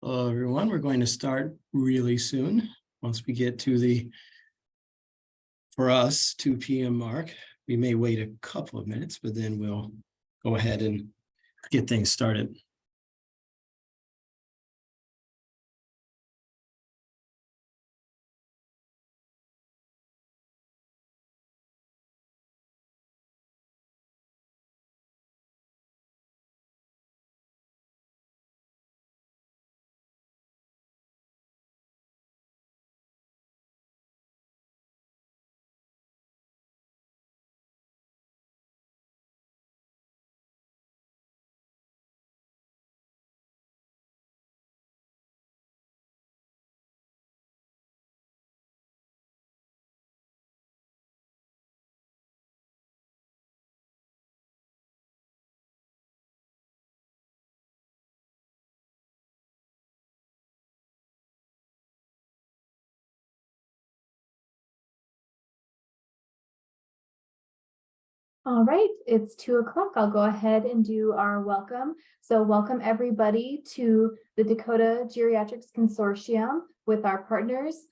Hello, everyone. We're going to start really soon. Once we get to the, for us, 2 p.m. mark. We may wait a couple of minutes, but then we'll go ahead and get things started. All right, it's 2 o'clock. I'll go ahead and do our welcome. So welcome everybody to the Dakota Geriatrics Consortium with our partners,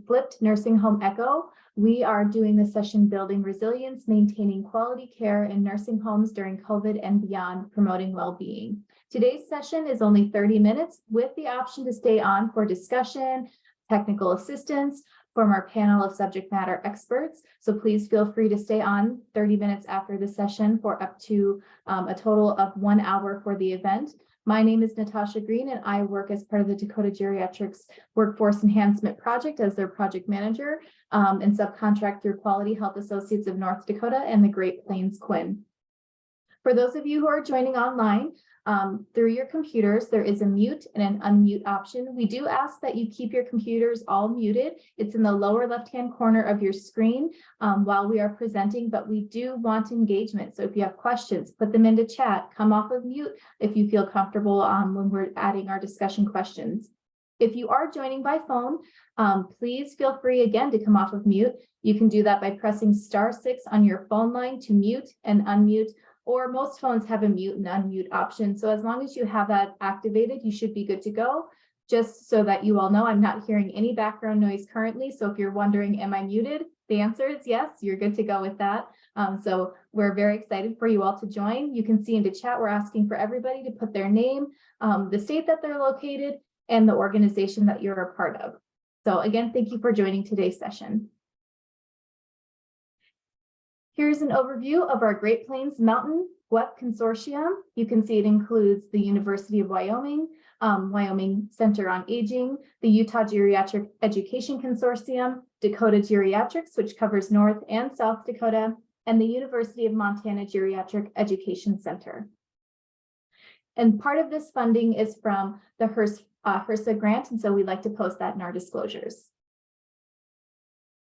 Flipped Nursing Home Echo. We are doing the session Building Resilience, Maintaining Quality Care in Nursing Homes During COVID and Beyond, Promoting Well-Being. Today's session is only 30 minutes with the option to stay on for discussion, technical assistance, from our panel of subject matter experts. So please feel free to stay on 30 minutes after the session for up to a total of 1 hour for the event. My name is Natasha Green, and I work as part of the Dakota Geriatrics Workforce Enhancement Project as their project manager and subcontract through Quality Health Associates of North Dakota and the Great Plains Quinn. For those of you who are joining online, through your computers, there is a mute and an unmute option. We do ask that you keep your computers all muted. It's in the lower left-hand corner of your screen while we are presenting, but we do want engagement. So if you have questions, put them into chat, come off of mute if you feel comfortable when we're adding our discussion questions. If you are joining by phone, please feel free again to come off of mute. You can do that by pressing *6 on your phone line to mute and unmute, or most phones have a mute and unmute option. So as long as you have that activated, you should be good to go. Just so that you all know, I'm not hearing any background noise currently. So if you're wondering, am I muted? The answer is yes, you're good to go with that. So we're very excited for you all to join. You can see in the chat, we're asking for everybody to put their name, the state that they're located, and the organization that you're a part of. So again, thank you for joining today's session. Here's an overview of our Great Plains Mountain GWEP Consortium. You can see it includes the University of Wyoming, Wyoming Center on Aging, the Utah Geriatric Education Consortium, Dakota Geriatrics, which covers North and South Dakota, and the University of Montana Geriatric Education Center. And part of this funding is from the HRSA grant, and so we'd like to post that in our disclosures.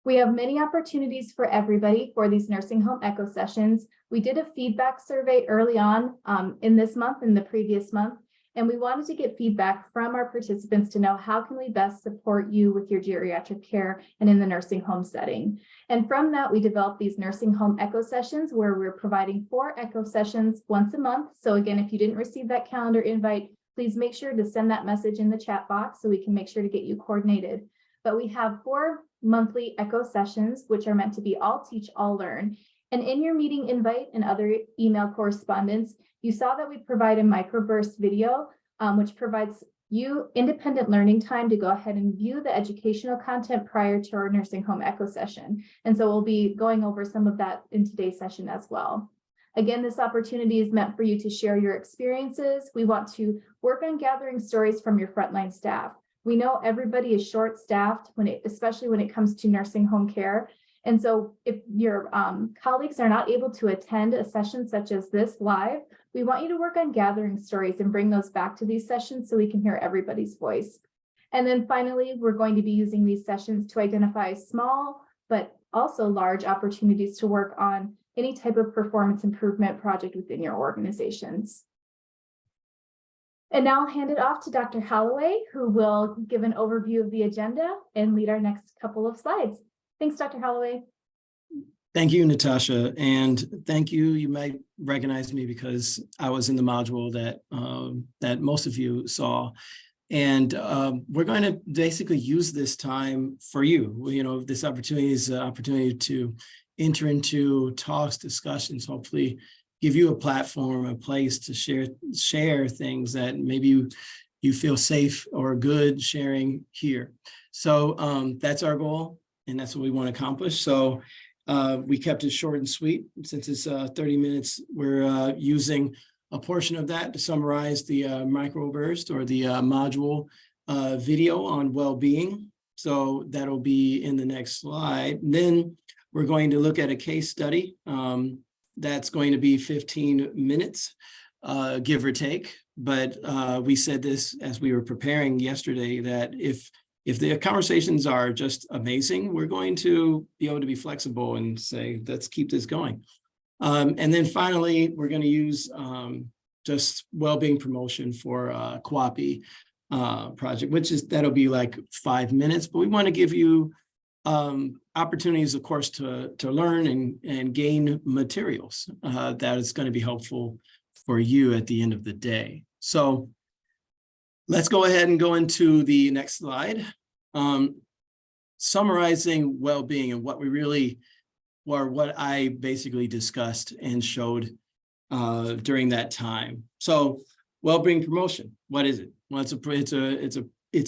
We have many opportunities for everybody for these nursing home echo sessions. We did a feedback survey early on in this month and the previous month, and we wanted to get feedback from our participants to know how can we best support you with your geriatric care and in the nursing home setting. And from that, we developed these nursing home echo sessions where we're providing 4 echo sessions once a month. So again, if you didn't receive that calendar invite, please make sure to send that message in the chat box so we can make sure to get you coordinated. But we have 4 monthly echo sessions, which are meant to be all teach, all learn. And in your meeting invite and other email correspondence, you saw that we provide a Microburst video, which provides you independent learning time to go ahead and view the educational content prior to our nursing home echo session. And so we'll be going over some of that in today's session as well. Again, this opportunity is meant for you to share your experiences. We want to work on gathering stories from your frontline staff. We know everybody is short-staffed, especially when it comes to nursing home care. And so if your colleagues are not able to attend a session such as this live, we want you to work on gathering stories and bring those back to these sessions so we can hear everybody's voice. And then finally, we're going to be using these sessions to identify small, but also large opportunities to work on any type of performance improvement project within your organizations. And now I'll hand it off to Dr. Holloway, who will give an overview of the agenda and lead our next couple of slides. Thanks, Dr. Holloway. Thank you, Natasha, and thank you. You might recognize me because I was in the module that that most of you saw. And we're going to basically use this time for you. You know, this opportunity is an opportunity to enter into talks, discussions, hopefully give you a platform, a place to share things that maybe you feel safe or good sharing here. So that's our goal, and that's what we want to accomplish. So we kept it short and sweet. Since it's 30 minutes, we're using a portion of that to summarize the microburst or the module video on well-being. So that'll be in the next slide. And then we're going to look at a case study that's going to be 15 minutes, give or take. But we said this as we were preparing yesterday, that if the conversations are just amazing, we're going to be able to be flexible and say, let's keep this going. And then finally, we're going to use just well-being promotion for QAPI project, that'll be like 5 minutes, but we want to give you opportunities, of course, to learn and gain materials that is going to be helpful for you at the end of the day. So let's go ahead and go into the next slide. Summarizing well-being and what I basically discussed and showed during that time. So well-being promotion, what is it? Well, it's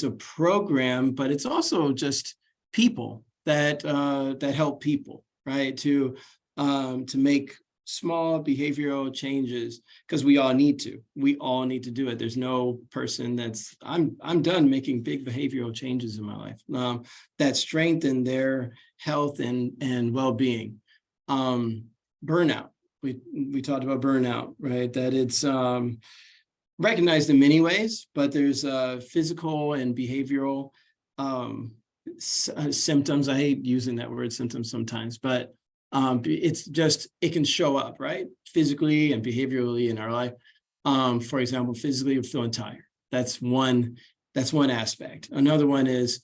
a program, but it's also just people that help people, right? To make small behavioral changes, because we all need to do it. There's no person I'm done making big behavioral changes in my life that strengthen their health and well-being. Burnout, we talked about burnout, right? That it's recognized in many ways, but there's physical and behavioral symptoms. I hate using that word symptoms sometimes, but it's just, it can show up, right? Physically and behaviorally in our life. For example, physically, we're feeling tired. That's one aspect. Another one is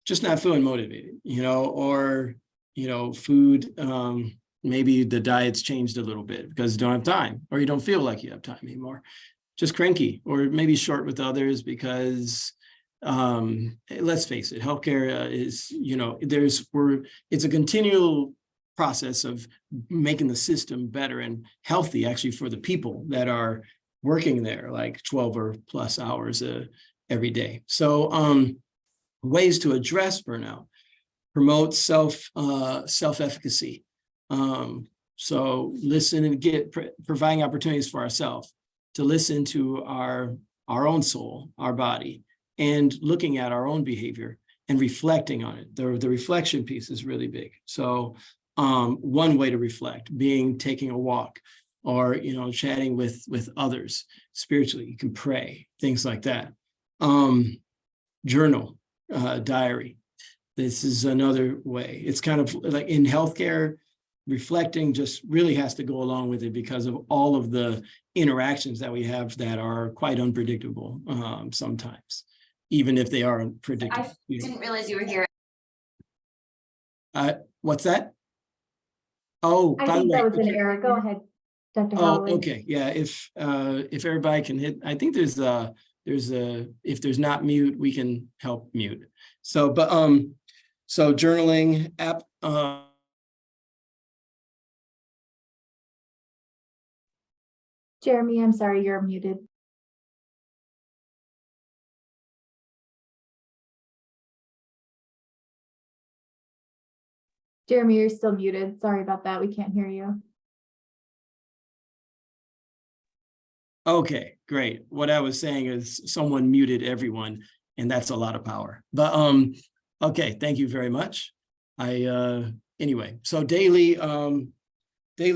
just not feeling motivated, or, food, maybe the diet's changed a little bit because you don't have time, or you don't feel like you have time anymore. Just cranky, or maybe short with others because let's face it, healthcare is, it's a continual process of making the system better and healthy, actually, for the people that are working there, like 12 or plus hours every day. So ways to address burnout: promote self-efficacy. So listen and providing opportunities for ourselves to listen to our own soul, our body, and looking at our own behavior and reflecting on it. The reflection piece is really big. So one way to reflect being taking a walk, or chatting with others spiritually. You can pray, things like that. Journal, diary. This is another way. It's kind of like in healthcare, reflecting just really has to go along with it because of all of the interactions that we have that are quite unpredictable sometimes, even if they are predictable. I didn't realize you were here. What's that? Oh, I by think the way, that was an error. Go ahead, Dr. Holloway. Okay. Yeah, if everybody can hit, I think there's if there's not mute, we can help mute. So, but so journaling app. Jeremy, I'm sorry, you're muted. Jeremy, you're still muted. Sorry about that. We can't hear you. Okay, great. What I was saying is someone muted everyone, and that's a lot of power. But okay, thank you very much. Anyway, so daily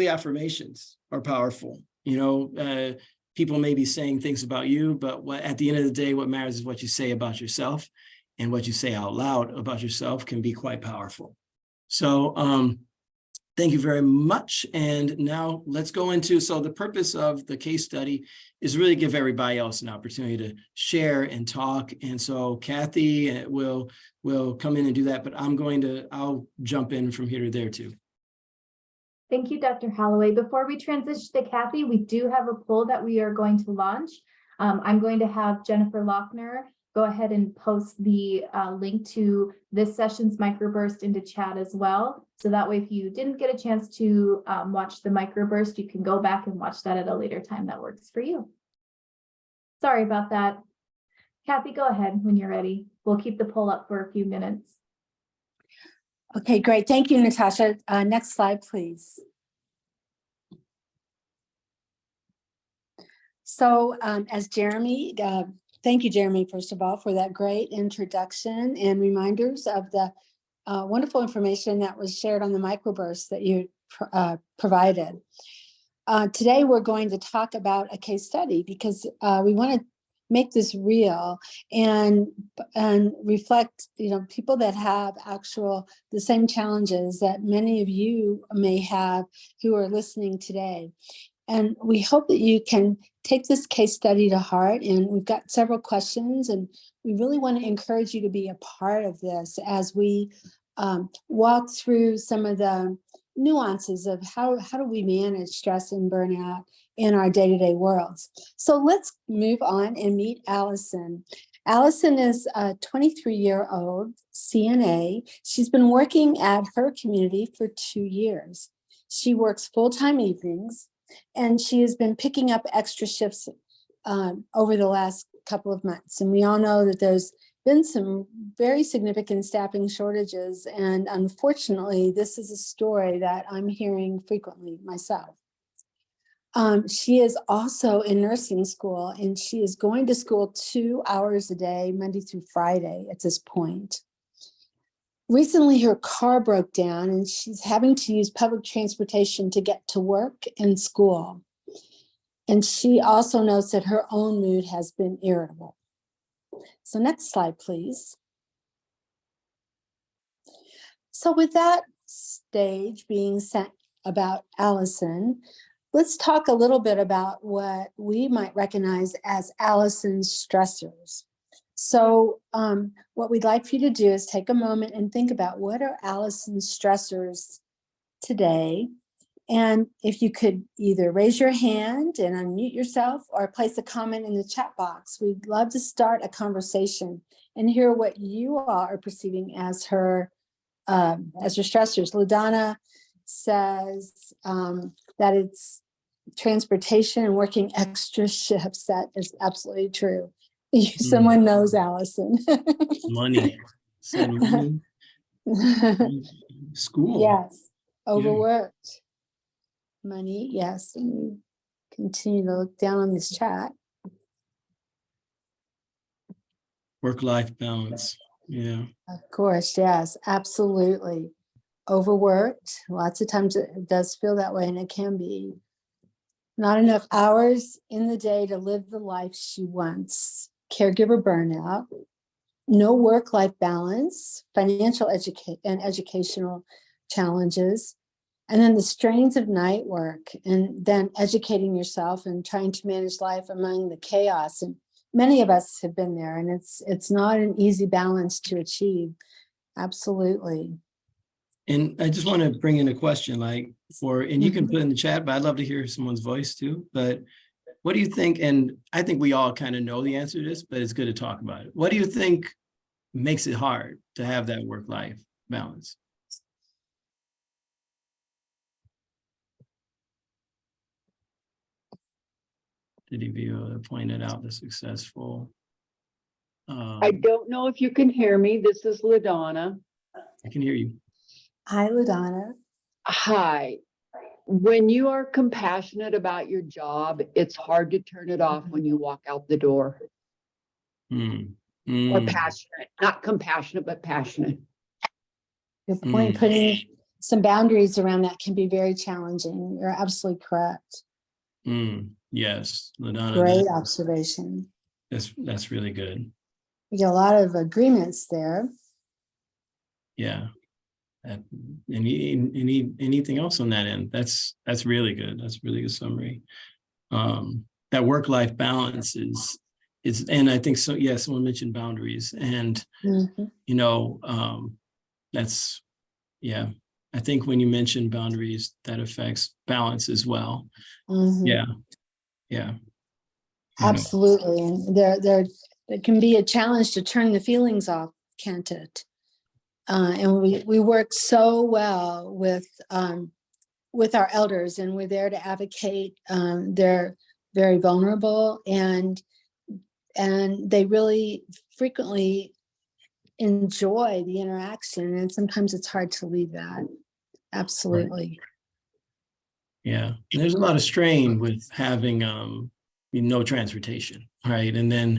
affirmations are powerful. People may be saying things about you, but at the end of the day, what matters is what you say about yourself, and what you say out loud about yourself can be quite powerful. So thank you very much. And now let's go into, so the purpose of the case study is really give everybody else an opportunity to share and talk. And so Kathy will come in and do that, but I'll jump in from here to there too. Thank you, Dr. Holloway. Before we transition to Kathy, we do have a poll that we are going to launch. I'm going to have Jennifer Lochner go ahead and post the link to this session's microburst into chat as well. So that way, if you didn't get a chance to watch the microburst, you can go back and watch that at a later time that works for you. Sorry about that. Kathy, go ahead when you're ready. We'll keep the poll up for a few minutes. Okay, great. Thank you, Natasha. Next slide, please. So as Jeremy, thank you, Jeremy, first of all, for that great introduction and reminders of the wonderful information that was shared on the microburst that you provided. Today, we're going to talk about a case study because we want to make this real and reflect, people that have the same challenges that many of you may have who are listening today. And we hope that you can take this case study to heart. And we've got several questions, and we really want to encourage you to be a part of this as we walk through some of the nuances of how do we manage stress and burnout in our day-to-day worlds. So let's move on and meet Allison. Allison is a 23-year-old CNA. She's been working at her community for 2 years. She works full-time evenings, and she has been picking up extra shifts over the last couple of months. And we all know that there's been some very significant staffing shortages. And unfortunately, this is a story that I'm hearing frequently myself. She is also in nursing school, and she is going to school 2 hours a day, Monday through Friday at this point. Recently, her car broke down, and she's having to use public transportation to get to work and school. And she also notes that her own mood has been irritable. So next slide, please. So with that stage being set about Allison, let's talk a little bit about what we might recognize as Allison's stressors. So what we'd like for you to do is take a moment and think about what are Allison's stressors today. And if you could either raise your hand and unmute yourself or place a comment in the chat box, we'd love to start a conversation and hear what you all are perceiving as her stressors. LaDonna says that it's transportation and working extra shifts. That is absolutely true. Someone knows Allison. Money. Said money. School. Yes. Overworked. Money. Yes. And we continue to look down on this chat. Work-life balance. Yeah. Of course. Yes, absolutely. Overworked. Lots of times it does feel that way, and it can be. Not enough hours in the day to live the life she wants. Caregiver burnout. No work-life balance. Financial and educational challenges. And then the strains of night work, and then educating yourself and trying to manage life among the chaos. And many of us have been there, and it's not an easy balance to achieve. Absolutely. And I just want to bring in a question, and you can put in the chat, but I'd love to hear someone's voice too. But what do you think? And I think we all kind of know the answer to this, but it's good to talk about it. What do you think makes it hard to have that work-life balance? Did you pointed out the successful? I don't know if you can hear me. This is LaDonna. I can hear you. Hi, LaDonna. Hi. When you are compassionate about your job, it's hard to turn it off when you walk out the door. Or passionate, not compassionate, but passionate. Good point. Putting some boundaries around that can be very challenging. You're absolutely correct. Yes, LaDonna. Great observation. That's really good. We get a lot of agreements there. Yeah. Anything else on that end? That's really good. That's a really good summary. That work-life balance is, and I think so. Yeah, someone mentioned boundaries, and that's, yeah. I think when you mention boundaries, that affects balance as well. Yeah. Absolutely. And It can be a challenge to turn the feelings off, can't it? And we work so well with our elders, and we're there to advocate. They're very vulnerable, and they really frequently enjoy the interaction, and sometimes it's hard to leave that. Absolutely. Yeah, there's a lot of strain with having no transportation, right? And then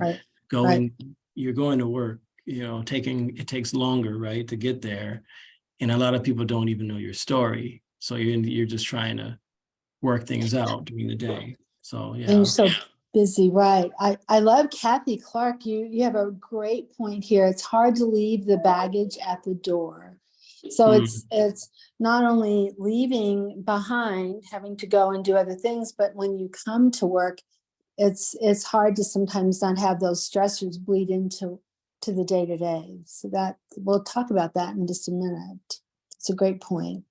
Right. you're going to work, it takes longer, right, to get there. And a lot of people don't even know your story. So you're just trying to work things out during the day. So And yeah. you're so busy, right? I love Kathy Clark. You have a great point here. It's hard to leave the baggage at the door. So it's not only leaving behind, having to go and do other things, but when you come to work, it's hard to sometimes not have those stressors bleed into the day-to-day. So that we'll talk about that in just a minute. It's a great point.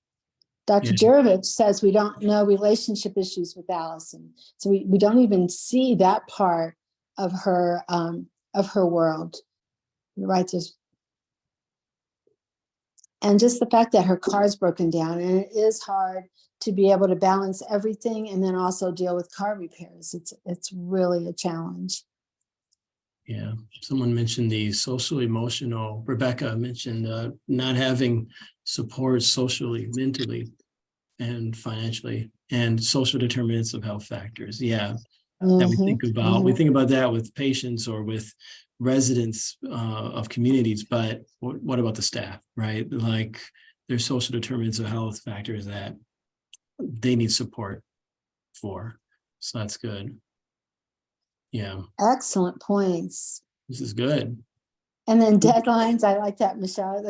Dr. Jurovich says we don't know relationship issues with Allison. So we don't even see that part of her world. Right. And just the fact that her car's broken down, and it is hard to be able to balance everything and then also deal with car repairs. It's really a challenge. Yeah, someone mentioned the social emotional, Rebecca mentioned not having support socially, mentally, and financially, and social determinants of health factors. Yeah, that we think about. We think about that with patients or with residents of communities, but what about the staff, right? Like there's social determinants of health factors that they need support for. So that's good. Yeah. Excellent points. This is good. And then deadlines, I like that, Michelle.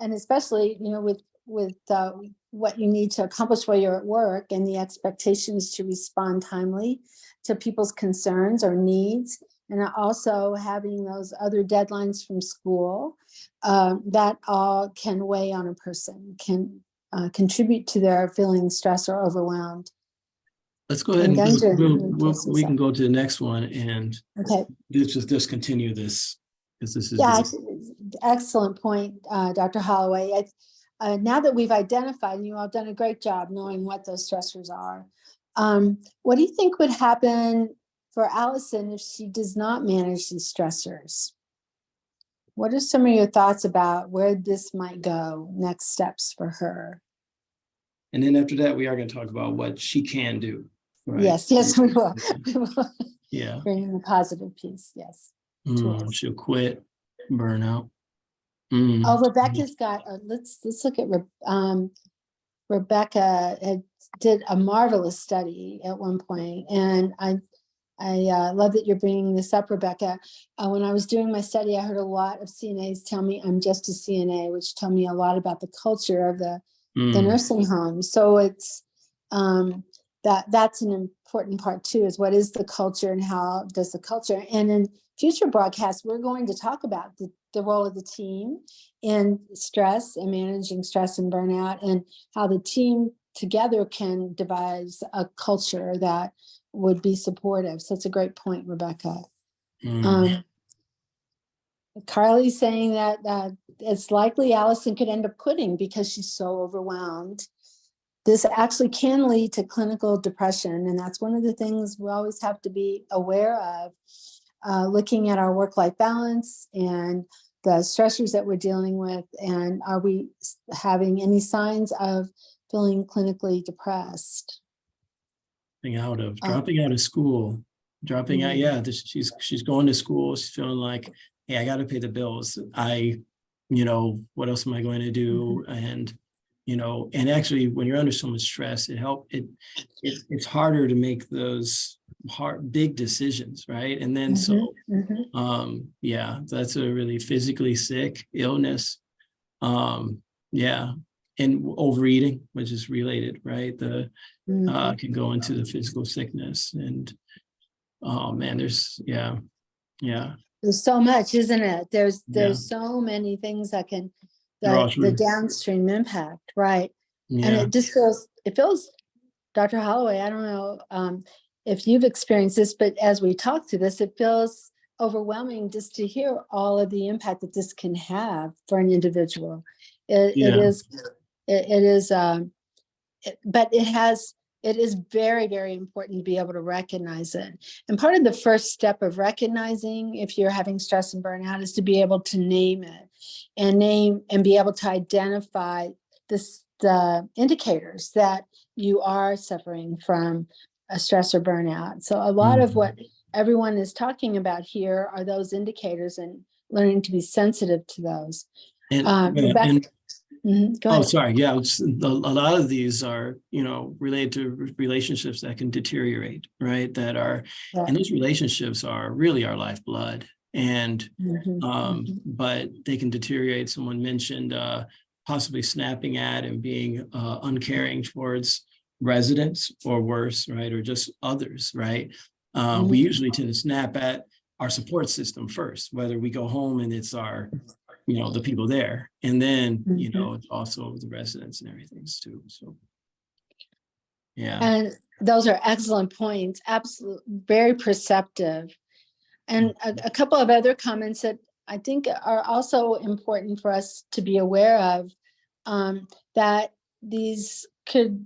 And especially, with what you need to accomplish while you're at work, and the expectations to respond timely to people's concerns or needs, and also having those other deadlines from school, that all can weigh on a person, can contribute to their feeling stressed or overwhelmed. Let's go ahead and we can go to the next one, and just continue this, because this is excellent point, Dr. Holloway. Now that we've identified, and you all have done a great job knowing what those stressors are, what do you think would happen for Allison if she does not manage these stressors? What are some of your thoughts about where this might go, next steps for her? And then after that, we are going to talk about what she can do. Right? Yes, we will. We will. Yeah. Bring in the positive piece. Yes. She'll quit, burn out. Oh, Rebecca's got. Let's look at Rebecca did a marvelous study at one point, and I love that you're bringing this up, Rebecca. When I was doing my study, I heard a lot of CNAs tell me I'm just a CNA, which told me a lot about the culture of the nursing home. So it's that's an important part too, is what is the culture and how does the culture, and in future broadcasts, we're going to talk about the role of the team in stress and managing stress and burnout, and how the team together can devise a culture that would be supportive. So it's a great point, Rebecca. Carly's saying that it's likely Allison could end up quitting because she's so overwhelmed. This actually can lead to clinical depression, and that's one of the things we always have to be aware of, looking at our work-life balance and the stressors that we're dealing with, and are we having any signs of feeling clinically depressed? Dropping out of school, dropping out. Yeah, she's going to school. She's feeling like, hey, I got to pay the bills. What else am I going to do? And and actually, when you're under so much stress, it's harder to make those big decisions, right? And then that's a really physically sick illness. And overeating, which is related, right? Can go into the physical sickness, and oh man, there's so much, isn't it? There's so many things that can the downstream impact, right? And it just feels, Dr. Holloway, I don't know if you've experienced this, but as we talk through this, it feels overwhelming just to hear all of the impact that this can have for an individual. It Yeah. is, but it is very, very important to be able to recognize it. And part of the first step of recognizing if you're having stress and burnout is to be able to name it and be able to identify the indicators that you are suffering from a stress or burnout. So a lot of what everyone is talking about here are those indicators and learning to be sensitive to those. Go Oh, ahead. sorry. Yeah, a lot of these are, related to relationships that can deteriorate, right? And those relationships are really our lifeblood. And, but they can deteriorate. Someone mentioned possibly snapping at and being uncaring towards residents or worse, right? Or just others, right? We usually tend to snap at our support system first, whether we go home and it's our the people there, and then also the residents and everything too. So yeah, and those are excellent points. Absolutely, very perceptive. And a couple of other comments that I think are also important for us to be aware of, that these could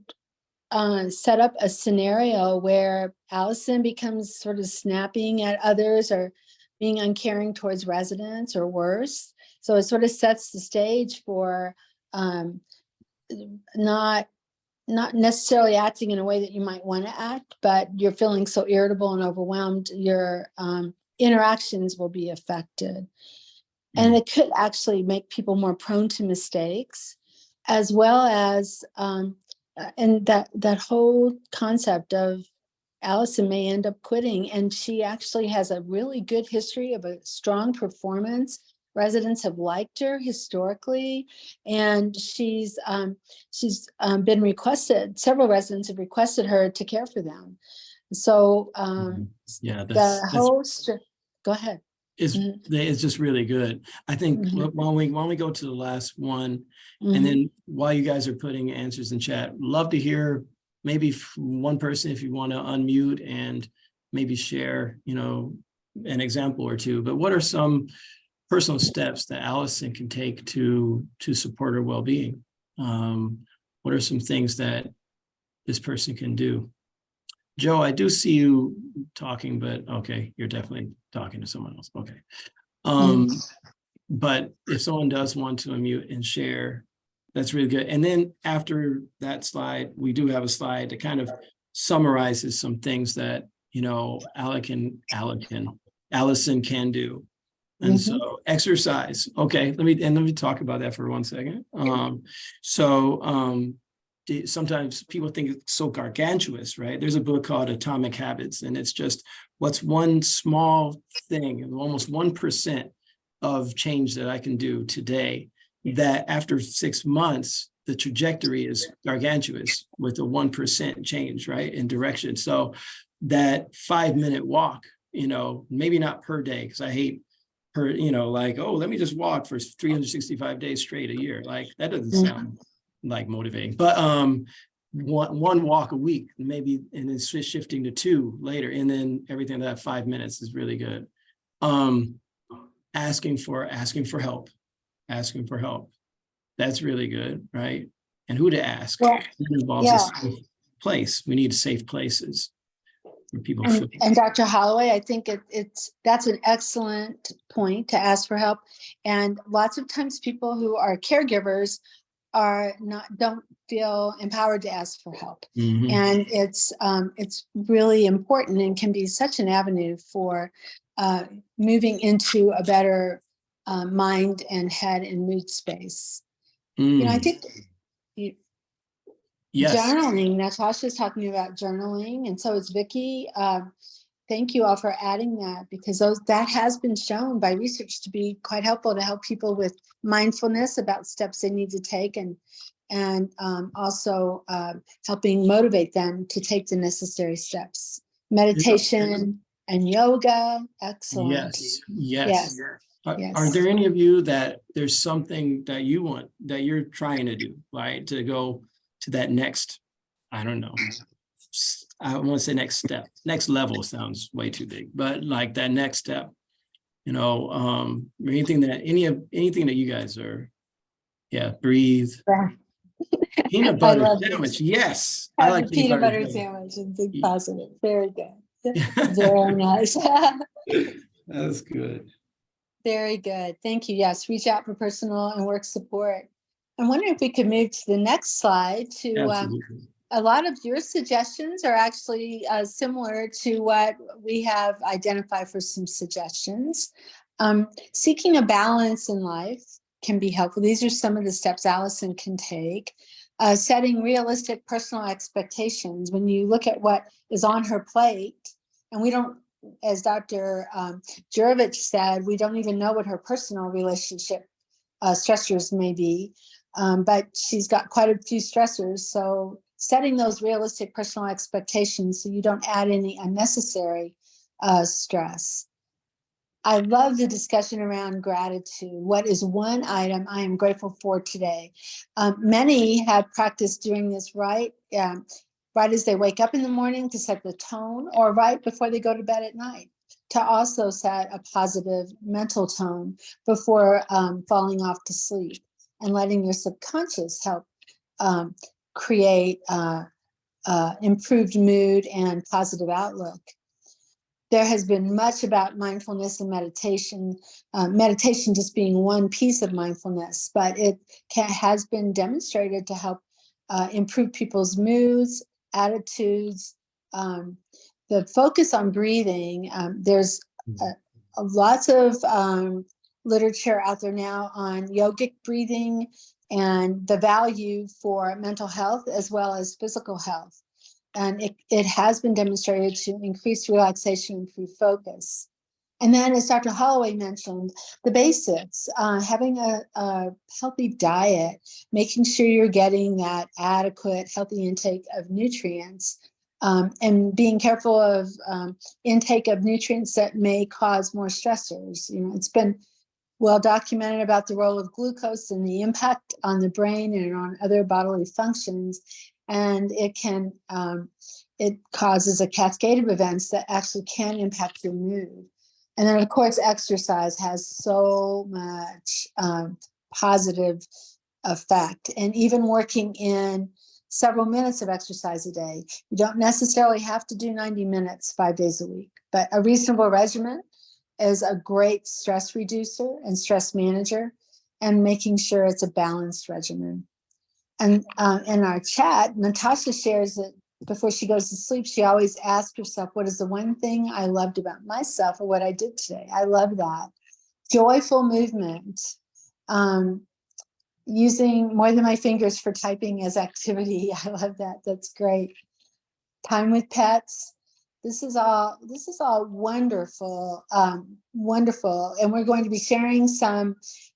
set up a scenario where Allison becomes sort of snapping at others or being uncaring towards residents or worse. So it sort of sets the stage for not necessarily acting in a way that you might want to act, but you're feeling so irritable and overwhelmed, your interactions will be affected. And it could actually make people more prone to mistakes, as well as, and that whole concept of Allison may end up quitting, and she actually has a really good history of a strong performance. Residents have liked her historically, and she's been requested. Several residents have requested her to care for them. So go ahead. It's just really good. I think when we go to the last one, and then while you guys are putting answers in chat, love to hear maybe one person, if you want to unmute and maybe share, an example or two. But what are some personal steps that Allison can take to support her well-being? What are some things that this person can do? Joe, I do see you talking, but okay, you're definitely talking to someone else. Okay. But if someone does want to unmute and share, that's really good. And then after that slide, we do have a slide that kind of summarizes some things that, Allison can do. And so exercise. Okay, let me talk about that for 1 second. Sometimes people think it's so gargantuous, right? There's a book called Atomic Habits, and it's just what's one small thing, almost 1% of change that I can do today, that after 6 months, the trajectory is gargantuous with a 1% change, right, in direction. So that 5-minute walk, maybe not per day, because I hate let me just walk for 365 days straight a year. Like that doesn't sound like motivating, but one walk a week, maybe, and then shifting to 2 later, and then everything that 5 minutes is really good. Asking for help. That's really good, right? And who to ask. Well, it involves a safe place. We need safe places for people. And Dr. Holloway, I think that's an excellent point, to ask for help. And lots of times people who are caregivers don't feel empowered to ask for help. And it's really important and can be such an avenue for moving into a better mind and head and mood space. I think journaling, Natasha's talking about journaling, and so is Vicki. Thank you all for adding that, because that has been shown by research to be quite helpful to help people with mindfulness about steps they need to take, and also helping motivate them to take the necessary steps. Meditation and yoga, excellent. Yes. Are there any of you that there's something that you want, that you're trying to do, right, to go to that next, I don't know, I want to say next step. Next level sounds way too big, but like that next step anything that you guys are, breathe. Peanut I butter love sandwich, this. yes. I Have like a peanut butter sandwich and think Ye- positive. Very good. sandwich. Very nice. That's good. Very good. Thank you. Yes, reach out for personal and work support. I'm wondering if we could move to the next slide to Absolutely. a lot of your suggestions are actually similar to what we have identified for some suggestions. Seeking a balance in life can be helpful. These are some of the steps Allison can take. Setting realistic personal expectations. When you look at what is on her plate, and we don't, as Dr. Jurovich said, we don't even know what her personal relationship stressors may be, but she's got quite a few stressors. So setting those realistic personal expectations so you don't add any unnecessary stress. I love the discussion around gratitude. What is one item I am grateful for today? Many have practiced doing this right as they wake up in the morning to set the tone, or right before they go to bed at night to also set a positive mental tone before falling off to sleep, and letting your subconscious help create improved mood and positive outlook. There has been much about mindfulness and meditation, meditation just being one piece of mindfulness, but it has been demonstrated to help improve people's moods, attitudes. The focus on breathing, there's lots of literature out there now on yogic breathing and the value for mental health as well as physical health. And it has been demonstrated to increase relaxation, improve focus. And then, as Dr. Holloway mentioned, the basics, having a healthy diet, making sure you're getting that adequate, healthy intake of nutrients, and being careful of intake of nutrients that may cause more stressors. It's been well documented about the role of glucose and the impact on the brain and on other bodily functions. And it causes a cascade of events that actually can impact your mood. And then, of course, exercise has so much positive effect. And even working in several minutes of exercise a day, you don't necessarily have to do 90 minutes 5 days a week, but a reasonable regimen is a great stress reducer and stress manager, and making sure it's a balanced regimen. And in our chat, Natasha shares that before she goes to sleep, she always asks herself, what is the one thing I loved about myself or what I did today? I love that. Joyful movement, using more than my fingers for typing as activity. I love that. That's great. Time with pets. This is all wonderful, wonderful. And we're going to be sharing some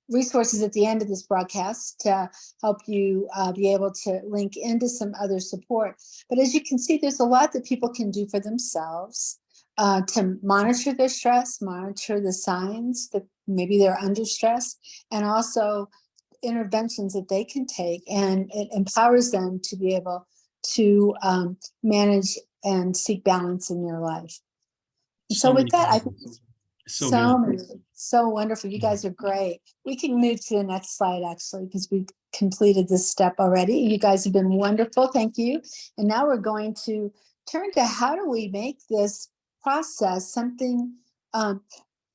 resources at the end of this broadcast to help you be able to link into some other support. But as you can see, there's a lot that people can do for themselves to monitor their stress, monitor the signs that maybe they're under stress, and also interventions that they can take. And it empowers them to be able to manage and seek balance in their life. So with that, I think so wonderful. You guys are great. We can move to the next slide actually, because we've completed this step already. You guys have been wonderful. Thank you. And now we're going to turn to how do we make this process something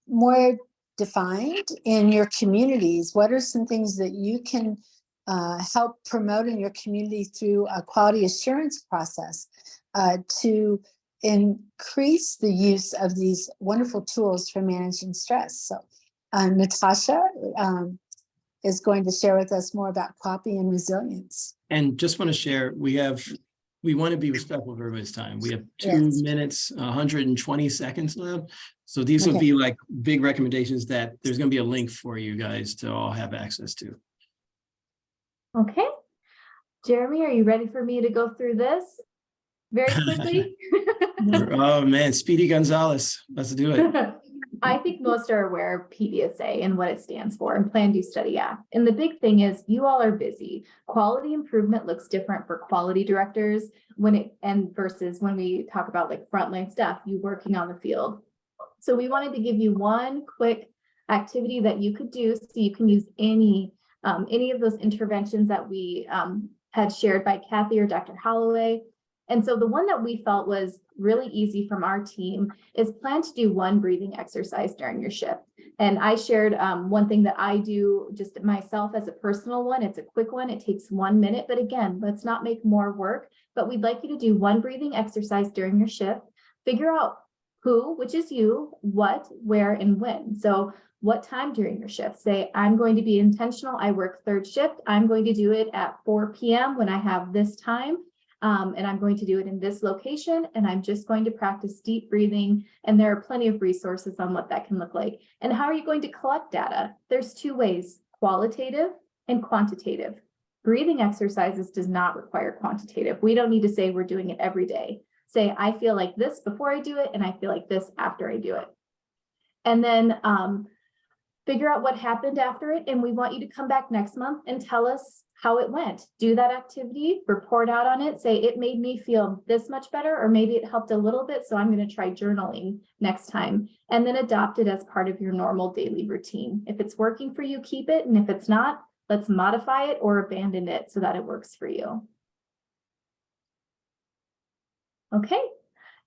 more defined in your communities? What are some things that you can help promote in your community through a quality assurance process to increase the use of these wonderful tools for managing stress? So Natasha is going to share with us more about QAPI and resilience. And just want to share, we want to be respectful of everybody's time. We have 2 minutes, 120 seconds left. So these will be like big recommendations that there's going to be a link for you guys to all have access to. Okay. Jeremy, are you ready for me to go through this very quickly? Oh man, Speedy Gonzalez. Let's do it. I think most are aware of PDSA and what it stands for, and Plan, Do, Study, Act. And the big thing is you all are busy. Quality improvement looks different for quality directors versus when we talk about like frontline staff, you working on the field. So we wanted to give you one quick activity that you could do, so you can use any of those interventions that we had shared by Kathy or Dr. Holloway. And so the one that we felt was really easy from our team is plan to do one breathing exercise during your shift. And I shared one thing that I do just myself as a personal one. It's a quick one. It takes 1 minute, but again, let's not make more work, but we'd like you to do one breathing exercise during your shift. Figure out who, which is you, what, where, and when. So what time during your shift? Say, I'm going to be intentional. I work third shift. I'm going to do it at 4 p.m. when I have this time. And I'm going to do it in this location, and I'm just going to practice deep breathing. And there are plenty of resources on what that can look like. And how are you going to collect data? There's two ways, qualitative and quantitative. Breathing exercises does not require quantitative. We don't need to say we're doing it every day. Say, I feel like this before I do it, and I feel like this after I do it. And then figure out what happened after it. And we want you to come back next month and tell us how it went. Do that activity, report out on it, say it made me feel this much better, or maybe it helped a little bit, so I'm going to try journaling next time, and then adopt it as part of your normal daily routine. If it's working for you, keep it, and if it's not, let's modify it or abandon it so that it works for you. Okay.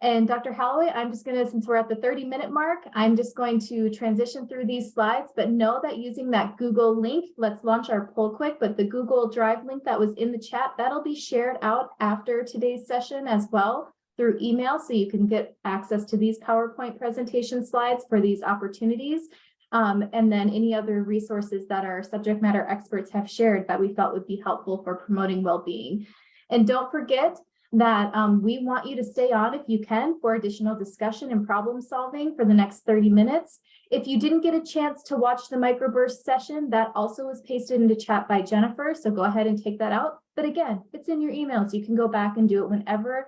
And Dr. Holloway, I'm just going to, since we're at the 30-minute mark, I'm just going to transition through these slides, but know that using that Google link, let's launch our poll quick, but the Google Drive link that was in the chat, that'll be shared out after today's session as well through email, so you can get access to these PowerPoint presentation slides for these opportunities. And then any other resources that our subject matter experts have shared that we felt would be helpful for promoting well-being. And don't forget that we want you to stay on if you can for additional discussion and problem solving for the next 30 minutes. If you didn't get a chance to watch the Microburst session, that also was pasted into chat by Jennifer, so go ahead and take that out. But again, it's in your emails. You can go back and do it whenever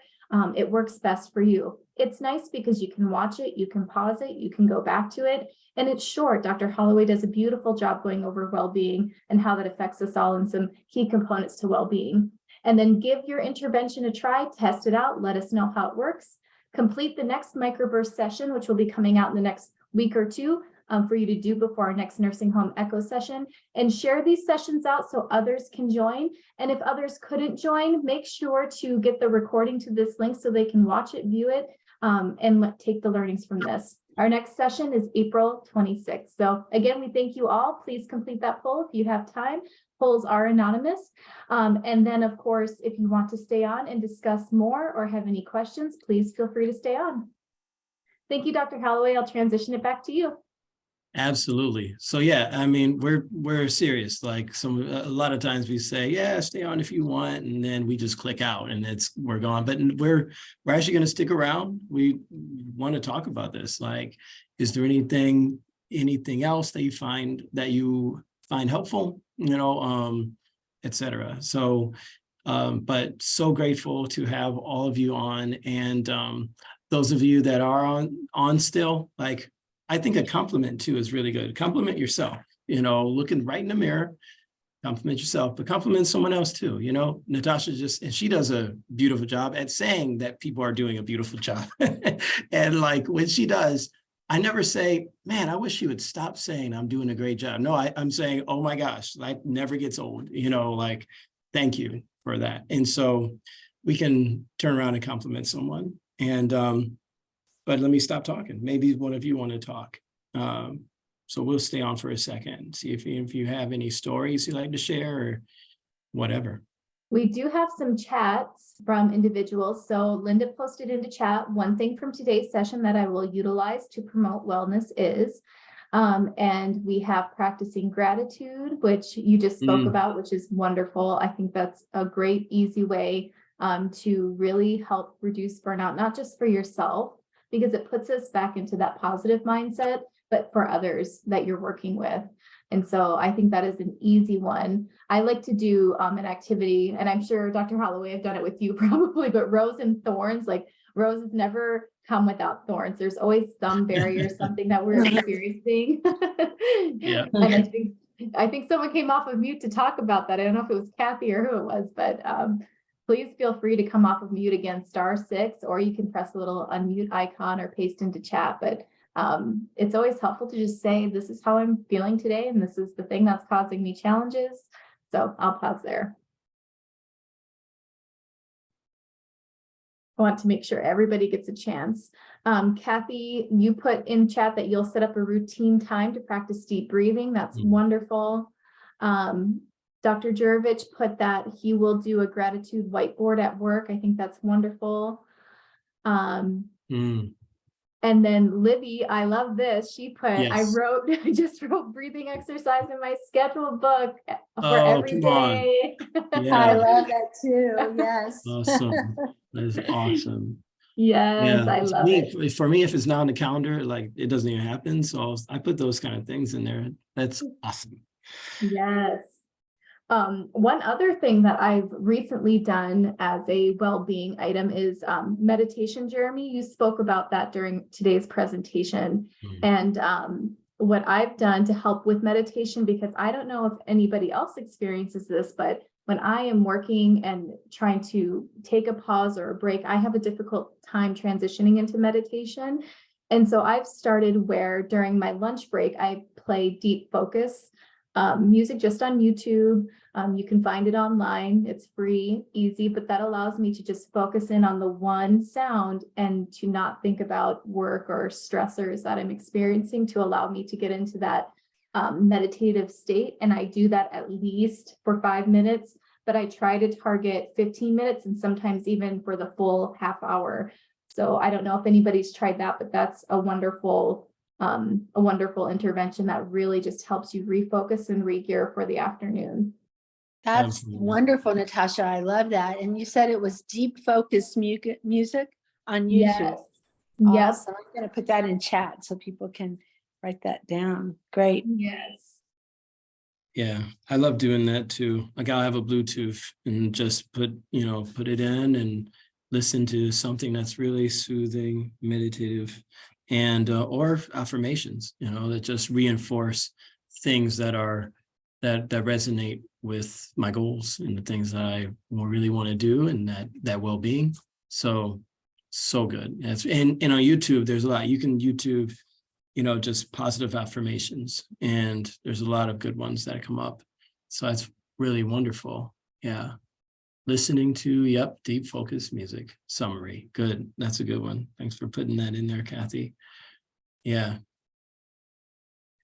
it works best for you. It's nice because you can watch it, you can pause it, you can go back to it, and it's short. Dr. Holloway does a beautiful job going over well-being and how that affects us all and some key components to well-being. And then give your intervention a try, test it out, let us know how it works. Complete the next Microburst session, which will be coming out in the next week or two for you to do before our next nursing home echo session, and share these sessions out so others can join. And if others couldn't join, make sure to get the recording to this link so they can watch it, view it, and take the learnings from this. Our next session is April 26th. So again, we thank you all. Please complete that poll if you have time. Polls are anonymous. And then, of course, if you want to stay on and discuss more or have any questions, please feel free to stay on. Thank you, Dr. Holloway. I'll transition it back to you. Absolutely. So yeah, I mean, we're serious. Like a lot of times we say, yeah, stay on if you want, and then we just click out and we're gone. But we're actually going to stick around. We want to talk about this. Like, is there anything else that you find helpful? Et cetera. So, but so grateful to have all of you on, and those of you that are on still, like, I think a compliment too is really good. Compliment yourself, looking right in the mirror, compliment yourself, but compliment someone else too. Natasha and she does a beautiful job at saying that people are doing a beautiful job. And like when she does, I never say, man, I wish you would stop saying I'm doing a great job. No, I'm saying, oh my gosh, like never gets old, like, thank you for that. And so we can turn around and compliment someone. And, but let me stop talking. Maybe one of you want to talk. So we'll stay on for a second, see if you have any stories you'd like to share or whatever. We do have some chats from individuals. So Linda posted into chat, one thing from today's session that I will utilize to promote wellness is, and we have practicing gratitude, which you just spoke about, which is wonderful. I think that's a great, easy way to really help reduce burnout, not just for yourself, because it puts us back into that positive mindset, but for others that you're working with. And so I think that is an easy one. I like to do an activity, and I'm sure Dr. Holloway, I've done it with you probably, but rose and thorns, like roses never come without thorns. There's always some barrier, something that we're experiencing. Yeah. And I think someone came off of mute to talk about that. I don't know if it was Kathy or who it was, but please feel free to come off of mute again, *6, or you can press a little unmute icon or paste into chat. But It's always helpful to just say, this is how I'm feeling today, and this is the thing that's causing me challenges. So I'll pause there. I want to make sure everybody gets a chance. Kathy, you put in chat that you'll set up a routine time to practice deep breathing. That's wonderful. Dr. Jurovich put that he will do a gratitude whiteboard at work. I think that's wonderful. And then Libby, I love this. She put, I just wrote breathing exercise in my schedule book for every day. Yeah. I love that too. Yes. Awesome. That is awesome. Yes, I love it. For me, if it's not on the calendar, like it doesn't even happen. So I put those kind of things in there. That's awesome. Yes. One other thing that I've recently done as a well-being item is meditation. Jeremy, you spoke about that during today's presentation. And what I've done to help with meditation, because I don't know if anybody else experiences this, but when I am working and trying to take a pause or a break, I have a difficult time transitioning into meditation. And so I've started where during my lunch break, I play deep focus music just on YouTube. You can find it online. It's free, easy, but that allows me to just focus in on the one sound and to not think about work or stressors that I'm experiencing, to allow me to get into that meditative state. And I do that at least for 5 minutes, but I try to target 15 minutes and sometimes even for the full half hour. So I don't know if anybody's tried that, but that's a wonderful intervention that really just helps you refocus and re-gear for the afternoon. That's wonderful, Natasha. I love that. And you said it was deep focus music on YouTube. Yes. Awesome. I'm going to put that in chat so people can write that down. Great. Yes. Yeah, I love doing that too. Like I'll have a Bluetooth and just put it in and listen to something that's really soothing, meditative, and or affirmations, that just reinforce things that resonate with my goals and the things that I really want to do, and that well-being. So good. And on YouTube, there's a lot. You can YouTube, just positive affirmations, and there's a lot of good ones that come up. So that's really wonderful. Yeah. Listening to, deep focus music summary. Good. That's a good one. Thanks for putting that in there, Kathy. Yeah.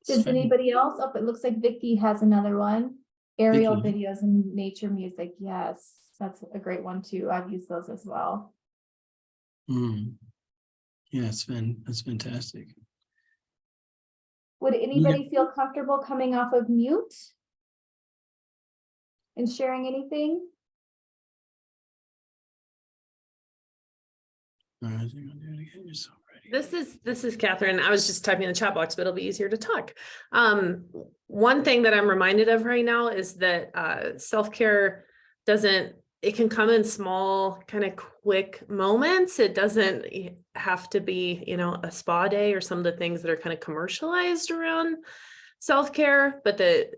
Does anybody else? Oh, it looks like Vicky has another one. Aerial videos and nature music. Yes, that's a great one too. I've used those as well. Yeah, that's fantastic. Would anybody feel comfortable coming off of mute and sharing anything? All right, you're gonna do it again. You're so ready. This is Catherine. I was just typing in the chat box, but it'll be easier to talk. One thing that I'm reminded of right now is that self-care it can come in small, kind of quick moments. It doesn't have to be, a spa day or some of the things that are kind of commercialized around self-care, but the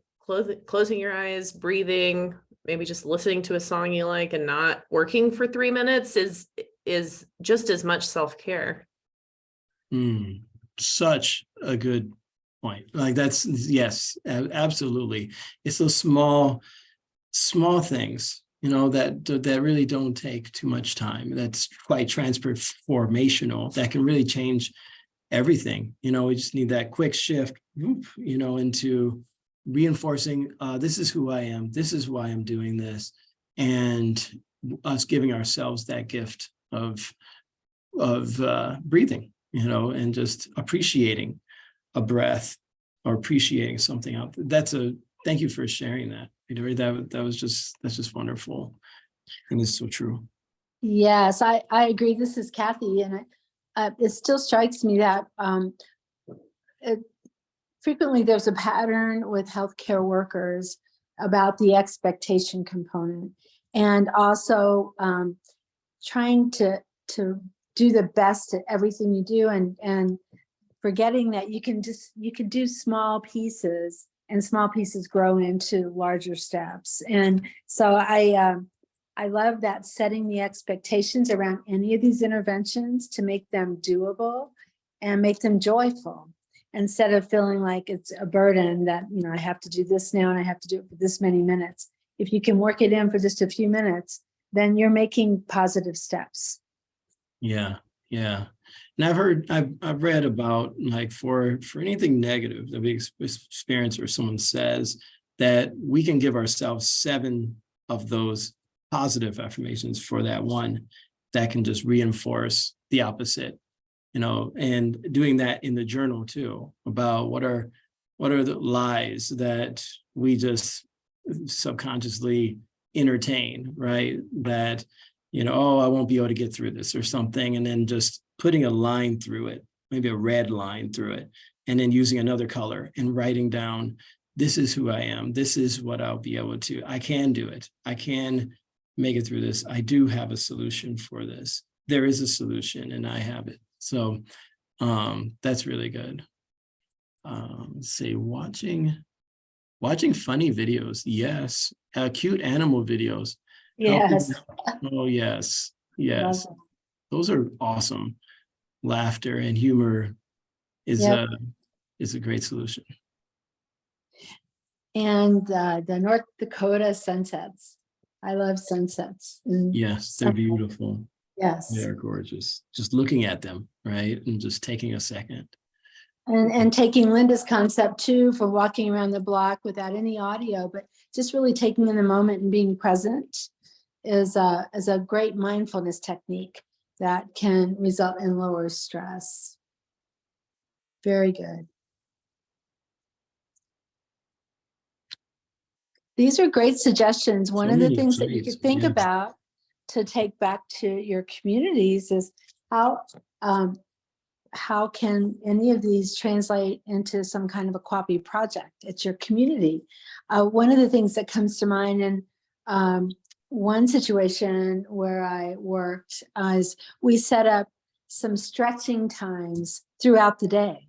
closing your eyes, breathing, maybe just listening to a song you like and not working for 3 minutes is just as much self-care. Such a good point. Like yes, absolutely. It's those small things, that really don't take too much time. That's quite transformational. That can really change everything. We just need that quick shift, into reinforcing, this is who I am. This is why I'm doing this. And us giving ourselves that gift of breathing, and just appreciating a breath or appreciating something out. Thank you for sharing that. That's just wonderful. And it's so true. Yes, I agree. This is Kathy, and it still strikes me that frequently there's a pattern with healthcare workers about the expectation component, and also trying to do the best at everything you do, and forgetting that you can do small pieces, and small pieces grow into larger steps. And so I love that, setting the expectations around any of these interventions to make them doable and make them joyful instead of feeling like it's a burden that, you know, I have to do this now and I have to do it for this many minutes. If you can work it in for just a few minutes, then you're making positive steps. Yeah, yeah. And I've read about, like, for anything negative that we experience or someone says, that we can give ourselves 7 of those positive affirmations for that one that can just reinforce the opposite, you know, and doing that in the journal too, about what are the lies that we just subconsciously entertain, right? That, you know, oh, I won't be able to get through this or something. And then just putting a line through it, maybe a red line through it, and then using another color and writing down, this is who I am. This is what I'll be able to, I can do it. I can make it through this. I do have a solution for this. There is a solution and I have it. So that's really good. Let's see, watching funny videos. Yes. Cute animal videos. Yes. Oh, yes. Yes. Love Those are awesome. Laughter and humor is Yep. a great solution. And the North Dakota sunsets. I love sunsets. Yes, they're beautiful. Yes. They're gorgeous. Just looking at them, right? And just taking a second. And taking Linda's concept too, for walking around the block without any audio, but just really taking in the moment and being present is a great mindfulness technique that can result in lower stress. Very good. These are great suggestions. One So of the many things that you greats, could think yeah. about to take back to your communities is how can any of these translate into some kind of a QAPI project at your community? One of the things that comes to mind in one situation where I worked is we set up some stretching times throughout the day.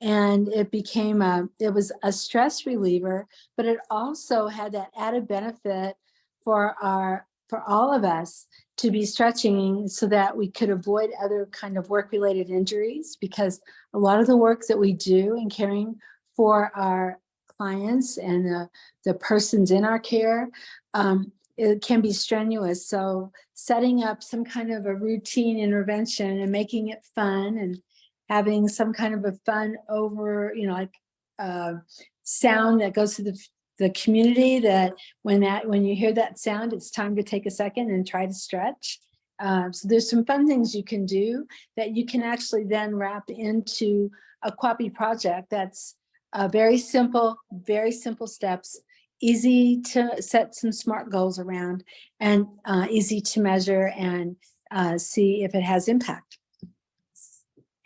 And it became it was a stress reliever, but it also had that added benefit for all of us to be stretching so that we could avoid other kind of work-related injuries, because a lot of the work that we do in caring for our clients and the persons in our care, it can be strenuous. So setting up some kind of a routine intervention and making it fun and having some kind of a fun over, you know, like sound that goes to the community, that when you hear that sound, it's time to take a second and try to stretch. So there's some fun things you can do that you can actually then wrap into a QAPI project that's very simple steps, easy to set some SMART goals around, and easy to measure and see if it has impact.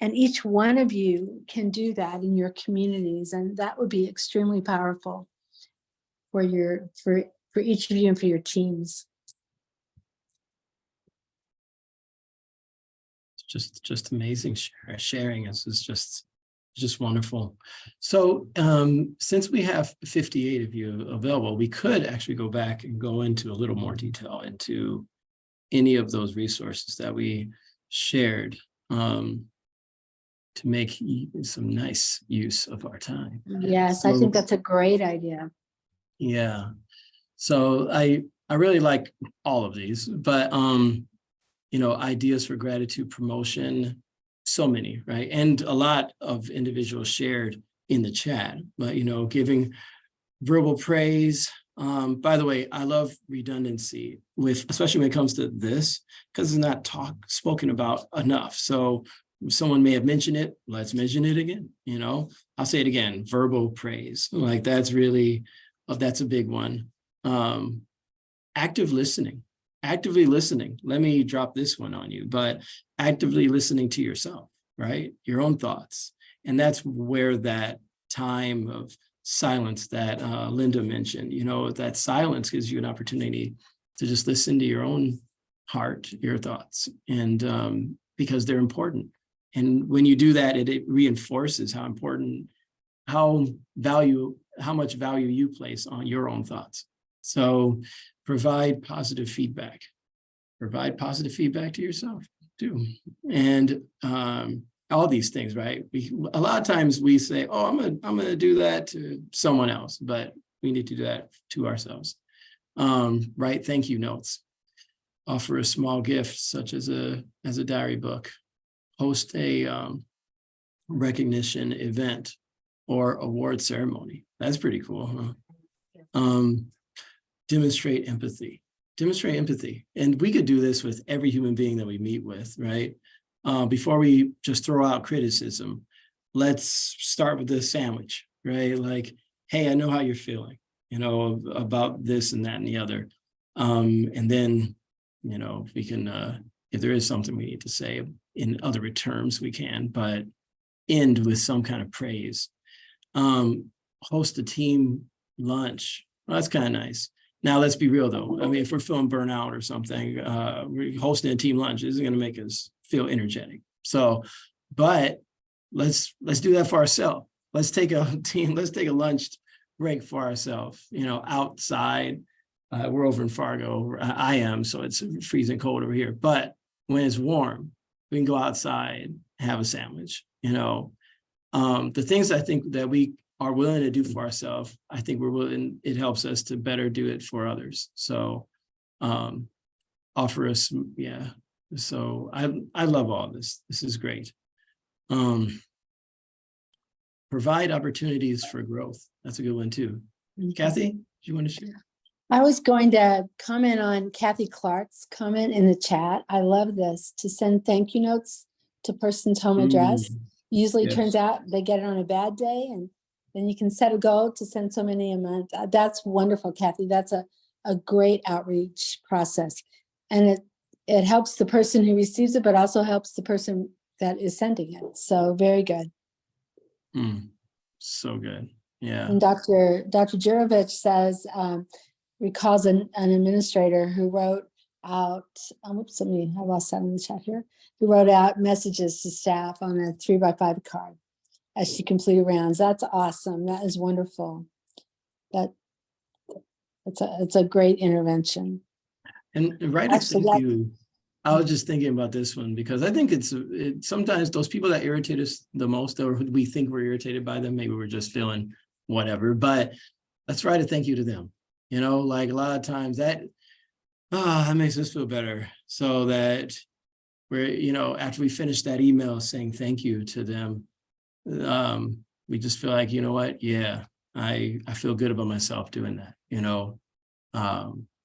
And each one of you can do that in your communities, and that would be extremely powerful for each of you and for your teams. Just amazing sharing. This is just wonderful. So since we have 58 of you available, we could actually go back and go into a little more detail into any of those resources that we shared, to make some nice use of our time. Yes, so, I think that's a great idea. Yeah. So I really like all of these, but you know, ideas for gratitude promotion, so many, right? And a lot of individuals shared in the chat, but you know, giving verbal praise. By the way, I love redundancy especially when it comes to this, because it's not spoken about enough. So someone may have mentioned it, let's mention it again. You know, I'll say it again, verbal praise. Like that's a big one. Actively listening. Let me drop this one on you, but actively listening to yourself, right? Your own thoughts. And that's where that time of silence that Linda mentioned, you know, that silence gives you an opportunity to just listen to your own heart, your thoughts, and because they're important. And when you do that, it reinforces how important, how much value you place on your own thoughts. So provide positive feedback. Provide positive feedback to yourself too. And all these things, right? A lot of times we say, oh, I'm gonna do that to someone else, but we need to do that to ourselves. Write thank you notes, offer a small gift such as a diary book, host a recognition event or award ceremony. That's pretty cool, huh? Demonstrate empathy. Demonstrate empathy. And we could do this with every human being that we meet with, right? Before we just throw out criticism, let's start with the sandwich, right? Like, hey, I know how you're feeling, about this and that and the other. And then, we can, if there is something we need to say in other terms, we can, but end with some kind of praise. Host a team lunch. Well, that's kind of nice. Now, let's be real, though. I mean, if we're feeling burnout or something, we're hosting a team lunch isn't going to make us feel energetic. So, but let's do that for ourselves. Let's take a lunch break for ourselves, outside. We're over in Fargo. I am, so it's freezing cold over here. But when it's warm, we can go outside, have a sandwich, The things I think that we are willing to do for ourselves, I think it helps us to better do it for others. So offer us, yeah. So I love all this. This is great. Provide opportunities for growth. That's a good one too. Kathy, do you want to share? I was going to comment on Kathy Clark's comment in the chat. I love this, to send thank you notes to person's home address. Usually Yes. turns out they get it on a bad day, and then you can set a goal to send so many a month. That's wonderful, Kathy. That's a great outreach process. And it helps the person who receives it, but also helps the person that is sending it. So very good. So good. Yeah. And Dr. Jurovich says, recalls an administrator who wrote out, I lost that in the chat here, who wrote out messages to staff on a 3x5 card as she completed rounds. That's awesome. That is wonderful. It's a great intervention. And right, Actually, thank you. I was just thinking about this one because I think it's sometimes those people that irritate us the most, or we think we're irritated by them, maybe we're just feeling whatever, but let's write a thank you to them. Like a lot of times that makes us feel better, so that we're, after we finish that email saying thank you to them, we just feel like, what? Yeah, I feel good about myself doing that,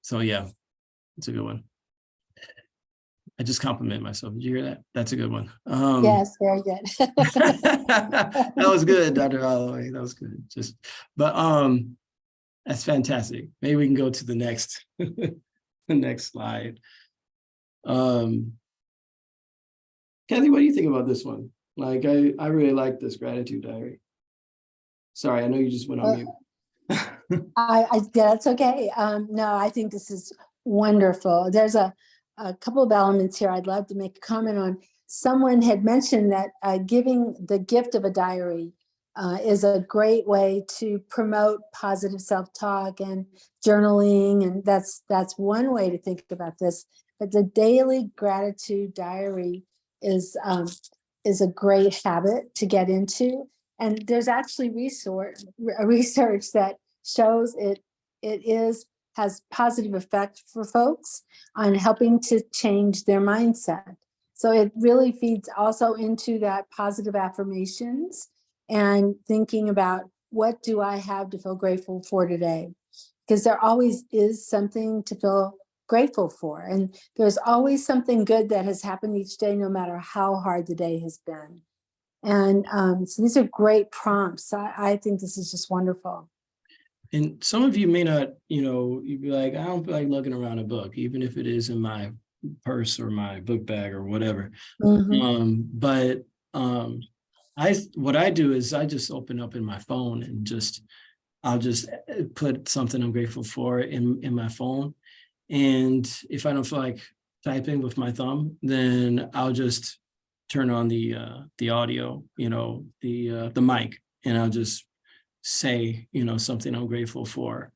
so yeah, it's a good one. I just compliment myself. Did you hear that? That's a good one. Yes, very good. That was good, Dr. Holloway. That was good. That's fantastic. Maybe we can go to the next, the next slide. Kathy, what do you think about this one? Like, I really like this gratitude diary. Sorry, I know you just went on mute. Yeah, that's okay. No, I think this is wonderful. There's a couple of elements here I'd love to make a comment on. Someone had mentioned that giving the gift of a diary is a great way to promote positive self-talk and journaling, and that's one way to think about this. But the daily gratitude diary is a great habit to get into, and there's actually research that shows it has positive effect for folks on helping to change their mindset. So it really feeds also into that positive affirmations and thinking about, what do I have to feel grateful for today? Because there always is something to feel grateful for. And there's always something good that has happened each day, no matter how hard the day has been. And so these are great prompts. I think this is just wonderful. And some of you may not, you'd be like, I don't feel like looking around a book, even if it is in my purse or my book bag or whatever. But what I do is I just open up in my phone and I'll just put something I'm grateful for in my phone. And if I don't feel like typing with my thumb, then I'll just turn on the audio, the mic, and I'll just say, something I'm grateful for.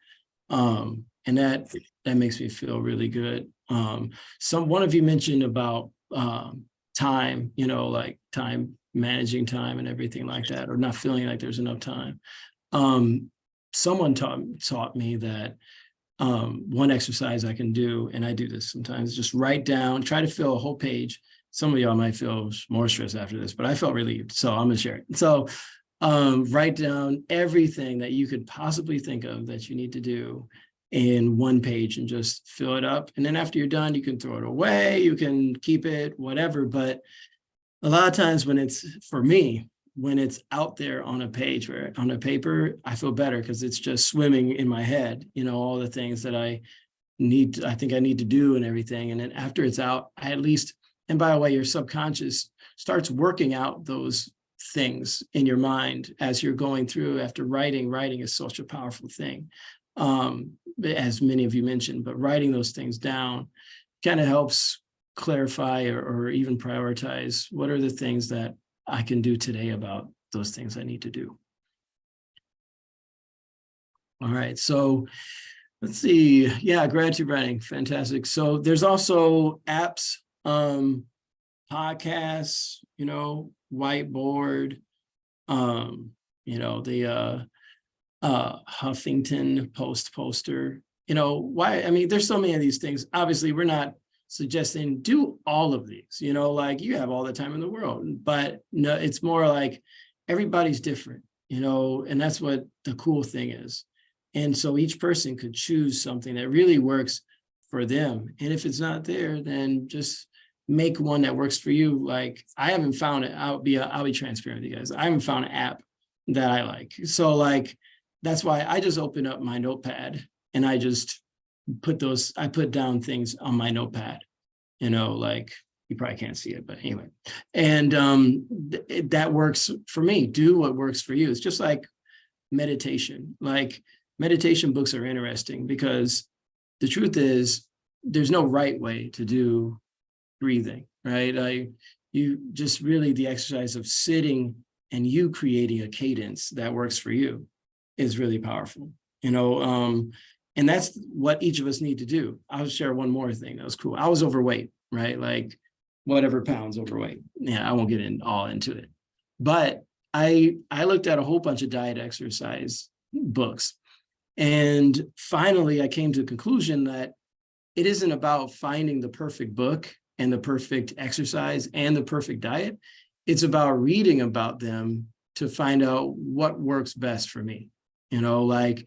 And that makes me feel really good. One of you mentioned about time, like time, managing time and everything like that, or not feeling like there's enough time. Someone taught me that one exercise I can do, and I do this sometimes, just write down, try to fill a whole page. Some of y'all might feel more stressed after this, but I felt relieved, so I'm gonna share it. So write down everything that you could possibly think of that you need to do in one page and just fill it up. And then after you're done, you can throw it away, you can keep it, whatever. But a lot of times when it's, for me, when it's out there on a page or on a paper, I feel better because it's just swimming in my head, all the things that I think I need to do and everything. And then after it's out, I at least, and by the way, your subconscious starts working out those things in your mind as you're going through after writing. Writing is such a powerful thing, as many of you mentioned, but writing those things down kind of helps clarify or even prioritize what are the things that I can do today about those things I need to do. All right, so let's see. Yeah, gratitude writing, fantastic. So there's also apps, podcasts, whiteboard, the Huffington Post poster. Why? I mean, there's so many of these things. Obviously, we're not suggesting do all of these, like you have all the time in the world, but no, it's more like everybody's different, and that's what the cool thing is. And so each person could choose something that really works for them. And if it's not there, then just make one that works for you. Like I haven't found it. I'll be transparent with you guys. I haven't found an app that I like. So like, that's why I just open up my notepad and I just I put down things on my notepad, like you probably can't see it, but anyway. And that works for me. Do what works for you. It's just like meditation. Like meditation books are interesting because the truth is there's no right way to do breathing, right? You just really, the exercise of sitting and you creating a cadence that works for you is really powerful, and that's what each of us need to do. I'll share one more thing that was cool. I was overweight, right? Like whatever pounds overweight. Yeah, I won't get all into it. But I looked at a whole bunch of diet exercise books. And finally, I came to the conclusion that it isn't about finding the perfect book and the perfect exercise and the perfect diet. It's about reading about them to find out what works best for me. Like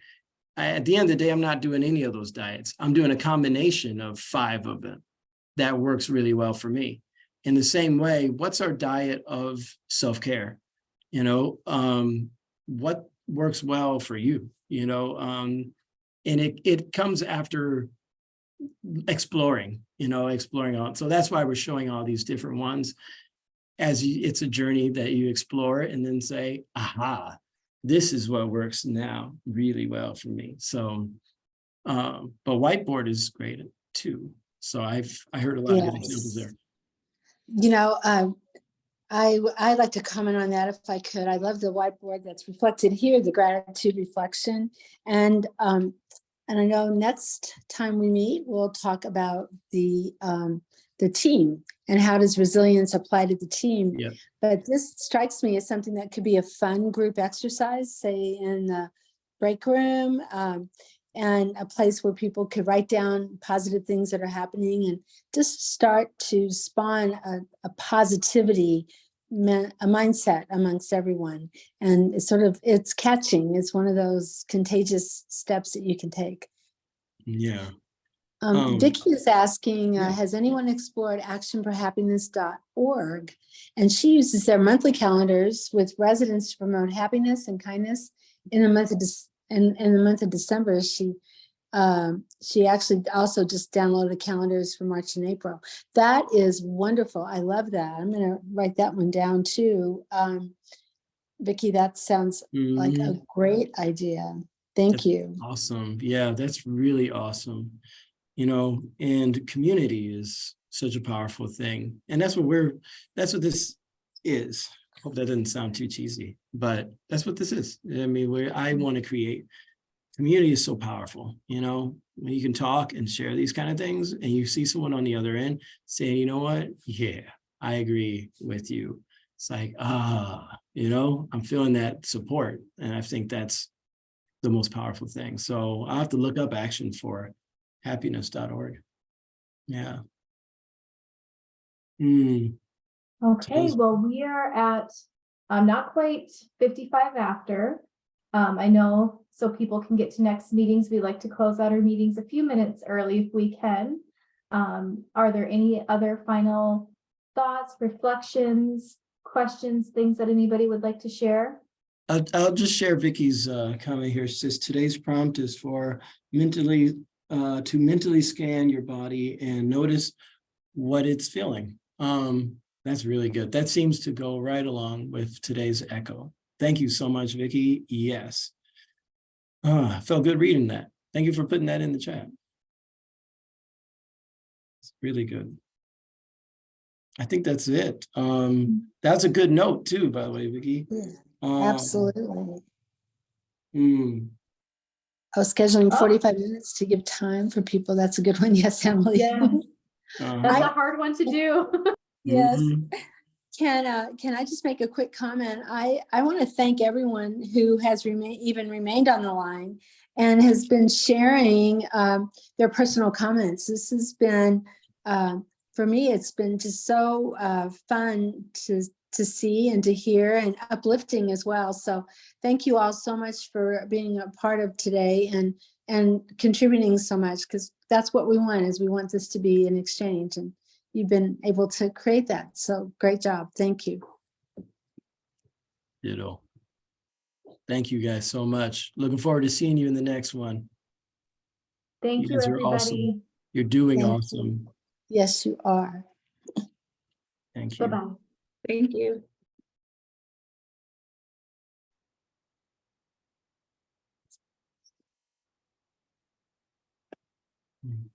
at the end of the day, I'm not doing any of those diets. I'm doing a combination of 5 of them that works really well for me. In the same way, what's our diet of self-care? What works well for you? And it comes after exploring, exploring on. So that's why we're showing all these different ones it's a journey that you explore and then say, aha, this is what works now really well for me. So, but whiteboard is great too. So I heard a lot of good examples there. I'd like to comment on that if I could. I love the whiteboard that's reflected here, the gratitude reflection. And I know next time we meet, we'll talk about the team and how does resilience apply to the team. Yeah. But this strikes me as something that could be a fun group exercise, say in the break room, and a place where people could write down positive things that are happening and just start to spawn a positivity, a mindset amongst everyone. And it's catching. It's one of those contagious steps that you can take. Yeah. Vicki is asking, yeah. has anyone explored actionforhappiness.org? And she uses their monthly calendars with residents to promote happiness and kindness in the month of December. She actually also just downloaded calendars for March and April. That is wonderful. I love that. I'm going to write that one down too. Vicki, that sounds like a great idea. That's you. Awesome. Yeah, that's really awesome. And community is such a powerful thing. And that's what this is. Hope that doesn't sound too cheesy, but that's what this is. I mean, where I want to create community is so powerful. When you can talk and share these kind of things and you see someone on the other end saying, you know what? Yeah, I agree with you. It's like, I'm feeling that support. And I think that's the most powerful thing. So I'll have to look up Action for Happiness.org. Yeah. Okay, Sounds- well, we are at, not quite 55 after. I know, so people can get to next meetings, we like to close out our meetings a few minutes early if we can. Are there any other final thoughts, reflections, questions, things that anybody would like to share? I'll just share Vicky's comment here. It says today's prompt is for mentally scan your body and notice what it's feeling. That's really good. That seems to go right along with today's echo. Thank you so much, Vicky. Yes. I felt good reading that. Thank you for putting that in the chat. It's really good. I think that's it. That's a good note too, by the way, Vicky. Absolutely. mm, I was scheduling Oh. 45 minutes to give time for people. That's a good one. Yes, Emily. Yes, that's I- a hard one to do. Yes. mhm. Can I just make a quick comment? I want to thank everyone who has remained on the line and has been sharing their personal comments. This has been, for me, it's been just so fun to see and to hear, and uplifting as well. So thank you all so much for being a part of today and contributing so much, because that's what we want, is we want this to be an exchange, and you've been able to create that. So great job. Thank you. Ditto. Thank you guys so much. Looking forward to seeing you in the next one. Thank you, guys are everybody. awesome. You're doing Thank you. awesome. Yes, you are. Thank you. Bye-bye. Thank you. Mm.